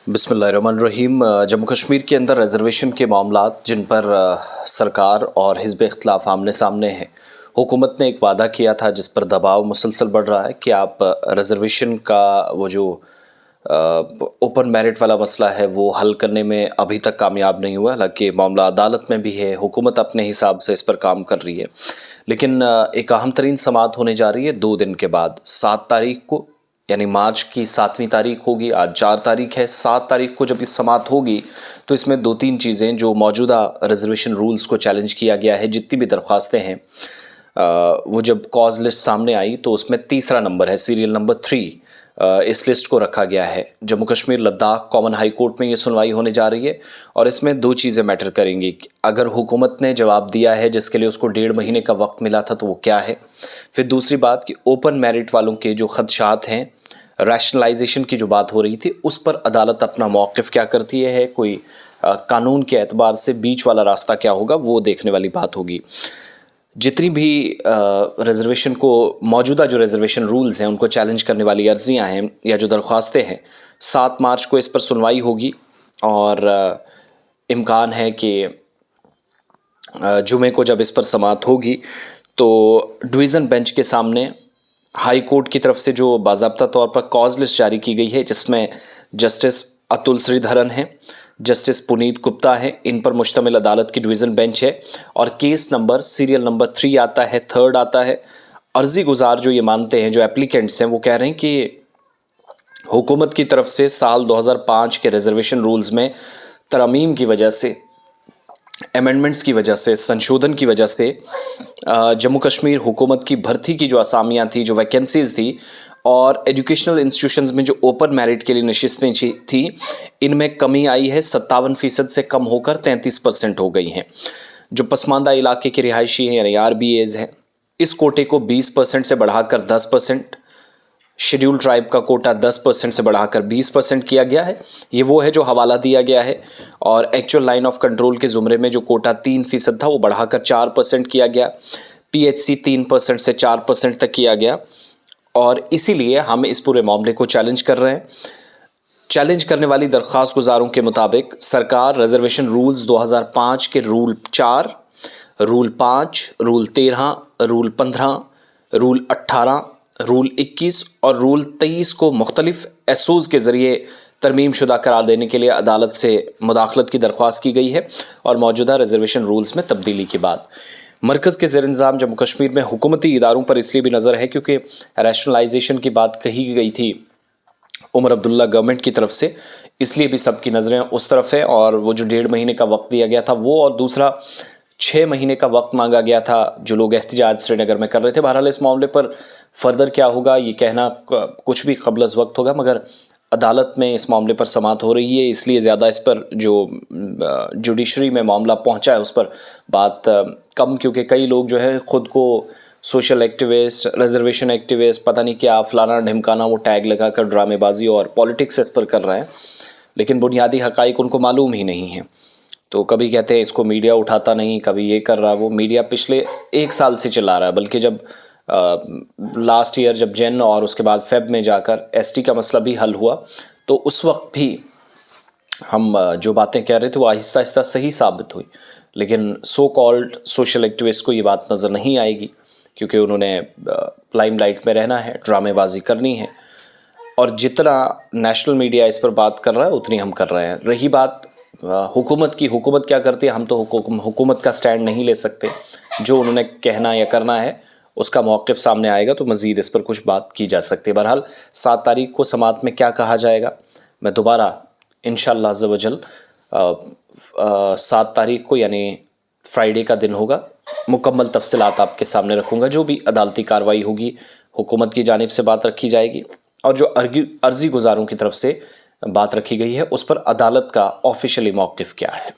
बिस्मिल्लाहिर्रहमानिर्रहीम। जम्मू कश्मीर के अंदर रिजर्वेशन के मामलात जिन पर सरकार और हिज़्ब इख्तिलाफ आमने सामने हैं, हुकूमत ने एक वादा किया था जिस पर दबाव मुसलसल बढ़ रहा है कि आप रिजर्वेशन का वो जो ओपन मेरिट वाला मसला है वो हल करने में अभी तक कामयाब नहीं हुआ। हालांकि मामला अदालत में भी है, हुकूमत अपने हिसाब से इस पर काम कर रही है, लेकिन एक अहम तरीन समाअत होने जा रही है 2 दिन के बाद 7 तारीख को, यानी मार्च की 7वीं तारीख होगी। आज 4 तारीख है। 7 तारीख को जब इस समाअत होगी तो इसमें 2-3 चीज़ें जो मौजूदा रिजर्वेशन रूल्स को चैलेंज किया गया है, जितनी भी दरख्वास्तें हैं वो जब कॉज लिस्ट सामने आई तो उसमें तीसरा नंबर है, सीरियल नंबर 3 इस लिस्ट को रखा गया है। Jammu Kashmir Ladakh common high court में ये सुनवाई होने जा रही है और इसमें 2 चीज़ें मैटर करेंगी। अगर हुकूमत ने जवाब दिया है जिसके लिए उसको 1.5 महीने का वक्त मिला था तो वो क्या है। फिर दूसरी बात कि ओपन मेरिट वालों के जो खदशात हैं, रैशनलाइजेशन की जो बात हो रही थी, उस पर अदालत अपना मौक़िफ़ क्या करती है, कोई कानून के एतबार से बीच वाला रास्ता क्या होगा, वो देखने वाली बात होगी। जितनी भी रिजर्वेशन को मौजूदा जो रिजर्वेशन रूल्स हैं उनको चैलेंज करने वाली अर्जियां हैं या जो दरख्वास्तें हैं, 7 मार्च को इस पर सुनवाई होगी और इम्कान है कि जुमे को जब इस पर समाअत होगी तो डिवीज़न बेंच के सामने हाई कोर्ट की तरफ से जो बाज़ाब्ता तौर पर कॉज लिस्ट जारी की गई है, जिसमें जस्टिस अतुल श्रीधरन हैं, जस्टिस पुनीत गुप्ता है, इन पर मुश्तमिल अदालत की डिवीज़न बेंच है और केस नंबर सीरियल नंबर 3 आता है, 3rd आता है। अर्जी गुजार जो ये मानते हैं, जो एप्लीकेंट्स हैं, वो कह रहे हैं कि हुकूमत की तरफ से साल 2005 के रिजर्वेशन रूल्स में तरमीम की वजह से, अमेंडमेंट्स की वजह से, संशोधन की वजह से जम्मू कश्मीर हुकूमत की भर्ती की जो असामियाँ थी, जो वैकेंसीज़ थी और एजुकेशनल इंस्टीट्यूशंस में जो ओपन मेरिट के लिए नशिस्तें थी, इनमें कमी आई है। 57% से कम होकर 33% हो गई हैं। जो पसमानदा इलाके के रिहायशी हैं यानी RBAs हैं, इस कोटे को 20% से बढ़ाकर 10%, शेड्यूल ट्राइब का कोटा 10% से बढ़ाकर 20% किया गया है। ये वो है जो हवाला दिया गया है। और एक्चुअल लाइन ऑफ कंट्रोल के ज़ुमरे में जो कोटा 3% था वो बढ़ाकर 4% किया गया। PHC 3% से 4% तक किया गया और इसीलिए हम इस पूरे मामले को चैलेंज कर रहे हैं। चैलेंज करने वाली दरख्वास्त गुजारों के मुताबिक सरकार रिजर्वेशन रूल्स 2005 के rule 4, rule 5, rule 13, rule 15, rule 18, rule 21 और रूल 23 को मुख्तलिफ एसओज़ के ज़रिए तरमीम शुदा करार देने के लिए अदालत से मुदाखलत की दरख्वास्त की गई है और मौजूदा रिजर्वेशन रूल्स में तब्दीली के बाद मरकज़ के ज़ेर इंतज़ाम जम्मू कश्मीर में हुकूमती इदारों पर इसलिए भी नज़र है क्योंकि रैशनलाइजेशन की बात कही गई थी उमर अब्दुल्ला गवर्नमेंट की तरफ से, इसलिए भी सबकी नज़रें उस तरफ है। और वो जो 1.5 महीने का वक्त दिया गया था वो, और दूसरा 6 महीने का वक्त मांगा गया था जो लोग एहतिजाज श्रीनगर में कर रहे थे। बहरहाल इस मामले पर फर्दर क्या होगा ये कहना कुछ भी क़ब्ल अज़ वक्त होगा, मगर अदालत में इस मामले पर समाअत हो रही है, इसलिए ज़्यादा इस पर जो जुडिशरी में मामला पहुंचा है उस पर बात कम, क्योंकि कई लोग जो है ख़ुद को सोशल एक्टिविस्ट, रिजर्वेशन एक्टिविस्ट, पता नहीं क्या फलाना ढिमकाना वो टैग लगाकर ड्रामेबाजी और पॉलिटिक्स इस पर कर रहे हैं, लेकिन बुनियादी हक़ाइक़ उनको मालूम ही नहीं है। तो कभी कहते हैं इसको मीडिया उठाता नहीं, कभी ये कर रहा है वो। मीडिया पिछले 1 साल से चला रहा है, बल्कि जब लास्ट ईयर जब जन और उसके बाद फेब में जाकर ST का मसला भी हल हुआ तो उस वक्त भी हम जो बातें कह रहे थे वो आहिस्ता आहिस्ता सही साबित हुई, लेकिन सो कॉल्ड सोशल एक्टिविस्ट को ये बात नज़र नहीं आएगी क्योंकि उन्होंने लाइमलाइट में रहना है, ड्रामेबाजी करनी है और जितना नेशनल मीडिया इस पर बात कर रहा है उतनी हम कर रहे हैं। रही बात हुकूमत की, हुकूमत क्या करती है, हम तो हुकूमत का स्टैंड नहीं ले सकते। जो उन्होंने कहना या करना है उसका मौक़िफ़ सामने आएगा तो मज़ीद इस पर कुछ बात की जा सकती है। बहरहाल 7 तारीख को समाअत में क्या कहा जाएगा, मैं दोबारा इंशाअल्लाह अज़्ज़ व जल 7 तारीख को यानी फ्राइडे का दिन होगा, मुकम्मल तफ़सीलात आपके सामने रखूँगा। जो भी अदालती कार्रवाई होगी हुकूमत की जानिब से बात रखी जाएगी और जो अर्जी गुजारों की तरफ से बात रखी गई है उस पर अदालत का ऑफिशियली मौक़िफ़ क्या है।